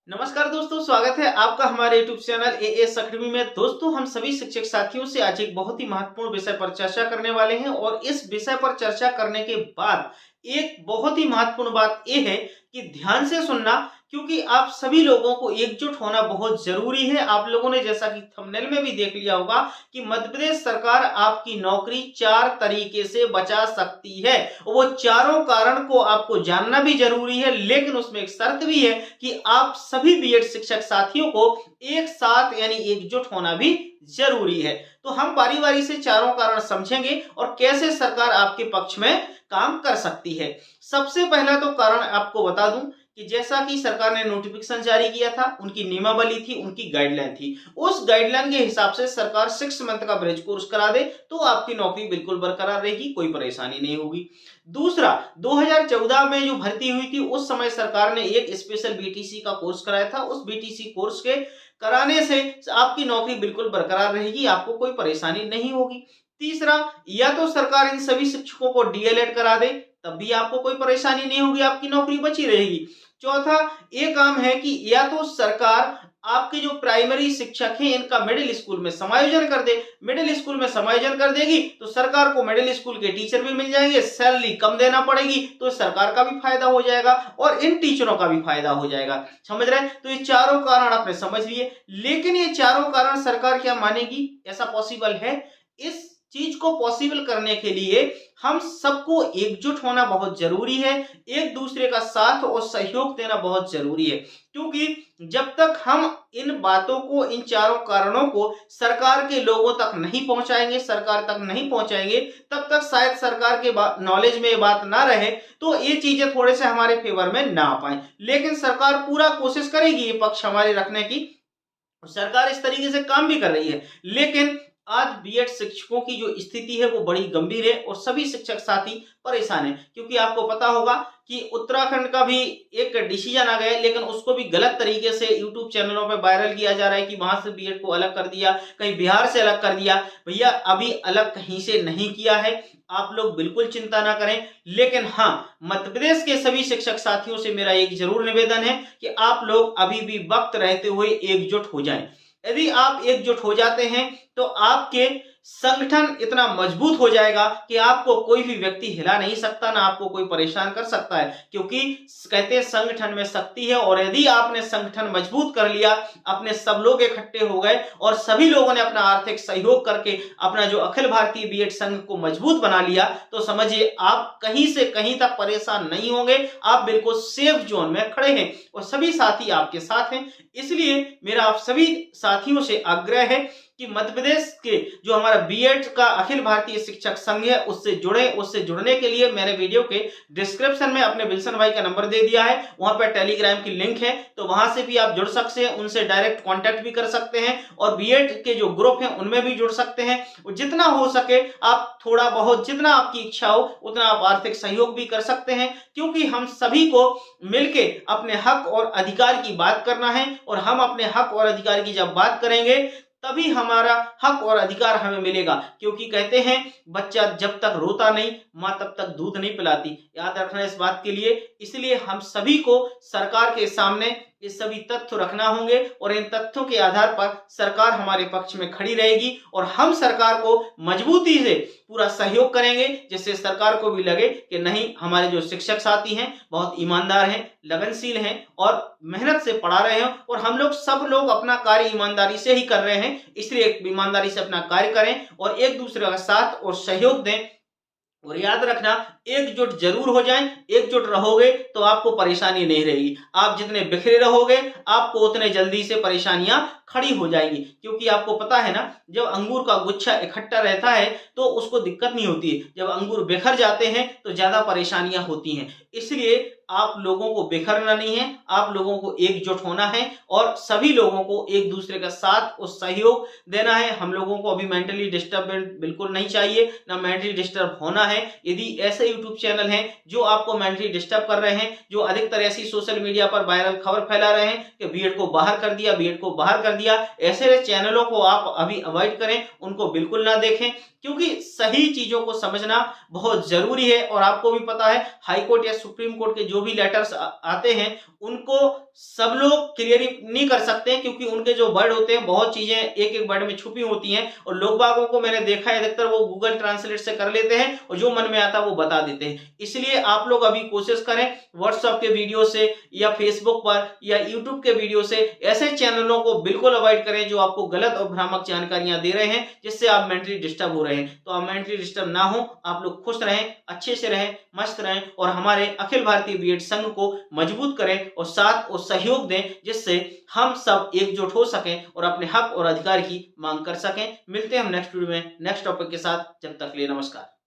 नमस्कार दोस्तों, स्वागत है आपका हमारे YouTube चैनल एएस अकेडमी में। दोस्तों, हम सभी शिक्षक साथियों से आज एक बहुत ही महत्वपूर्ण विषय पर चर्चा करने वाले हैं और इस विषय पर चर्चा करने के बाद एक बहुत ही महत्वपूर्ण बात यह है कि ध्यान से सुनना, क्योंकि आप सभी लोगों को एकजुट होना बहुत जरूरी है। आप लोगों ने जैसा कि थंबनेल में भी देख लिया होगा कि मध्य प्रदेश सरकार आपकी नौकरी 4 तरीके से बचा सकती है। वो चारों कारण को आपको जानना भी जरूरी है, लेकिन उसमें एक शर्त भी है कि आप सभी बीएड शिक्षक साथियों को एक साथ यानी एकजुट होना भी जरूरी है। तो हम बारी बारी से चारों कारण समझेंगे और कैसे सरकार आपके पक्ष में काम कर सकती है। सबसे पहला तो कारण आपको बता दूं कि जैसा कि सरकार ने नोटिफिकेशन जारी किया था, उनकी नियमावली थी, उनकी गाइडलाइन थी। उस गाइडलाइन के हिसाब से सरकार 6 मंथ का ब्रिज कोर्स करा दे तो आपकी नौकरी बिल्कुल बरकरार रहेगी, कोई परेशानी नहीं होगी। दूसरा, 2014 में जो भर्ती हुई थी उस समय सरकार ने एक स्पेशल बीटीसी का कोर्स कराया था। उस बीटीसी कोर्स के कराने से आपकी नौकरी बिल्कुल बरकरार रहेगी, आपको कोई परेशानी नहीं होगी। तीसरा, या तो सरकार इन सभी शिक्षकों को डीएलएड करा दे, तब भी आपको कोई परेशानी नहीं होगी, आपकी नौकरी बची रहेगी। चौथा, एक काम है कि या तो सरकार आपके जो प्राइमरी शिक्षक हैं इनका मिडिल स्कूल में समायोजन कर दे। मिडिल स्कूल में समायोजन कर देगी तो सरकार को मिडिल स्कूल के टीचर भी मिल जाएंगे, सैलरी कम देना पड़ेगी, तो सरकार का भी फायदा हो जाएगा और इन टीचरों का भी फायदा हो जाएगा। समझ रहे हैं? तो ये चारों कारण आपने समझ लिए, लेकिन ये चारों कारण सरकार क्या मानेगी? ऐसा पॉसिबल है? इस चीज को पॉसिबल करने के लिए हम सबको एकजुट होना बहुत जरूरी है, एक दूसरे का साथ और सहयोग देना बहुत जरूरी है। क्योंकि जब तक हम इन बातों को, इन चारों कारणों को सरकार के लोगों तक नहीं पहुंचाएंगे, सरकार तक नहीं पहुंचाएंगे, तब तक शायद सरकार के नॉलेज में ये बात ना रहे, तो ये चीजें थोड़े से हमारे फेवर में ना आ पाए। लेकिन सरकार पूरा कोशिश करेगी ये पक्ष हमारे रखने की, सरकार इस तरीके से काम भी कर रही है। लेकिन आज बीएड शिक्षकों की जो स्थिति है वो बड़ी गंभीर है और सभी शिक्षक साथी परेशान हैं। क्योंकि आपको पता होगा कि उत्तराखंड का भी एक डिसीजन आ गया, लेकिन उसको भी गलत तरीके से यूट्यूब चैनलों पे वायरल किया जा रहा है कि वहां से बीएड को अलग कर दिया, कहीं बिहार से अलग कर दिया। भैया, अभी अलग कहीं से नहीं किया है, आप लोग बिल्कुल चिंता ना करें। लेकिन हाँ, मध्य प्रदेश के सभी शिक्षक साथियों से मेरा एक जरूर निवेदन है कि आप लोग अभी भी वक्त रहते हुए एकजुट हो जाएं। यदि आप एकजुट हो जाते हैं तो आपके संगठन इतना मजबूत हो जाएगा कि आपको कोई भी व्यक्ति हिला नहीं सकता, ना आपको कोई परेशान कर सकता है। क्योंकि कहते हैं संगठन में शक्ति है, और यदि आपने संगठन मजबूत कर लिया, अपने सब लोग इकट्ठे हो गए और सभी लोगों ने अपना आर्थिक सहयोग करके अपना जो अखिल भारतीय बीएड संघ को मजबूत बना लिया, तो समझिए आप कहीं से कहीं तक परेशान नहीं होंगे, आप बिल्कुल सेफ जोन में खड़े हैं और सभी साथी आपके साथ हैं। इसलिए मेरा आप सभी साथियों से आग्रह है कि मध्य प्रदेश के जो हमारा बीएड का अखिल भारतीय शिक्षक संघ है उससे जुड़े। उससे जुड़ने के लिए मैंने वीडियो के डिस्क्रिप्शन में अपने विल्सन भाई का नंबर दे दिया है, वहां पर टेलीग्राम की लिंक है, तो वहां से भी आप जुड़ सकते हैं, उनसे डायरेक्ट कांटेक्ट भी कर सकते हैं और बीएड के जो ग्रुप हैं उनमें भी जुड़ सकते हैं। जितना हो सके आप थोड़ा बहुत, जितना आपकी इच्छा हो उतना आप आर्थिक सहयोग भी कर सकते हैं, क्योंकि हम सभी को मिलके अपने हक और अधिकार की बात करना है। और हम अपने हक और अधिकार की जब बात करेंगे तभी हमारा हक और अधिकार हमें मिलेगा। क्योंकि कहते हैं बच्चा जब तक रोता नहीं, मां तब तक दूध नहीं पिलाती। याद रखना इस बात के लिए। इसलिए हम सभी को सरकार के सामने ये सभी तथ्य रखना होंगे और इन तथ्यों के आधार पर सरकार हमारे पक्ष में खड़ी रहेगी और हम सरकार को मजबूती से पूरा सहयोग करेंगे, जिससे सरकार को भी लगे कि नहीं, हमारे जो शिक्षक साथी हैं बहुत ईमानदार हैं, लगनशील हैं और मेहनत से पढ़ा रहे हैं और हम लोग सब लोग अपना कार्य ईमानदारी से ही कर रहे हैं। इसलिए ईमानदारी से अपना कार्य करें और एक दूसरे का साथ और सहयोग दें। और याद रखना, एकजुट जरूर हो जाएं। एकजुट रहोगे तो आपको परेशानी नहीं रहेगी। आप जितने बिखरे रहोगे आपको उतने जल्दी से परेशानियां खड़ी हो जाएगी। क्योंकि आपको पता है ना, जब अंगूर का गुच्छा इकट्ठा रहता है तो उसको दिक्कत नहीं होती है, जब अंगूर बिखर जाते हैं तो ज्यादा परेशानियां होती हैं। इसलिए आप लोगों को बिखरना नहीं है, आप लोगों को एकजुट होना है और सभी लोगों को एक दूसरे का साथ और सहयोग देना है। हम लोगों को अभी मेंटली डिस्टर्ब बिल्कुल नहीं चाहिए, ना मेंटली डिस्टर्ब होना है। यदि ऐसे यूट्यूब चैनल हैं जो आपको मेंटली डिस्टर्ब कर रहे हैं, जो अधिकतर ऐसी सोशल मीडिया पर वायरल खबर फैला रहे हैं कि बीएड को बाहर कर दिया, बीएड को बाहर कर दिया, ऐसे चैनलों को आप अभी अवॉइड करें, उनको बिल्कुल ना देखें। क्योंकि सही चीजों को समझना बहुत जरूरी है। और आपको भी पता है, हाई कोर्ट या सुप्रीम कोर्ट के जो जो भी लेटर्स आते हैं उनको सब लोग क्लियर नहीं कर सकते हैं, क्योंकि उनके जो वर्ड होते हैं बहुत चीजें एक एक वर्ड में छुपी होती हैं, और लोग बागों को मैंने देखा है अधिकतर वो गूगल ट्रांसलेट से कर लेते हैं और जो मन में आता है वो बता देते हैं। इसलिए आप लोग अभी कोशिश करें व्हाट्सएप के वीडियो से या फेसबुक पर या यूट्यूब के वीडियो से ऐसे चैनलों को बिल्कुल अवॉइड करें जो आपको गलत और भ्रामक जानकारियां दे रहे हैं, जिससे आप मेंटली डिस्टर्ब हो रहे हैं। तो आप मेंटली डिस्टर्ब ना हो, आप लोग खुश रहें, अच्छे से रहें, मस्त रहें और हमारे अखिल भारतीय बीएड संघ को मजबूत करें और साथ और सहयोग दें, जिससे हम सब एकजुट हो सकें और अपने हक और अधिकार की मांग कर सकें। मिलते हैं हम नेक्स्ट वीडियो में नेक्स्ट टॉपिक के साथ। जब तक के लिए नमस्कार।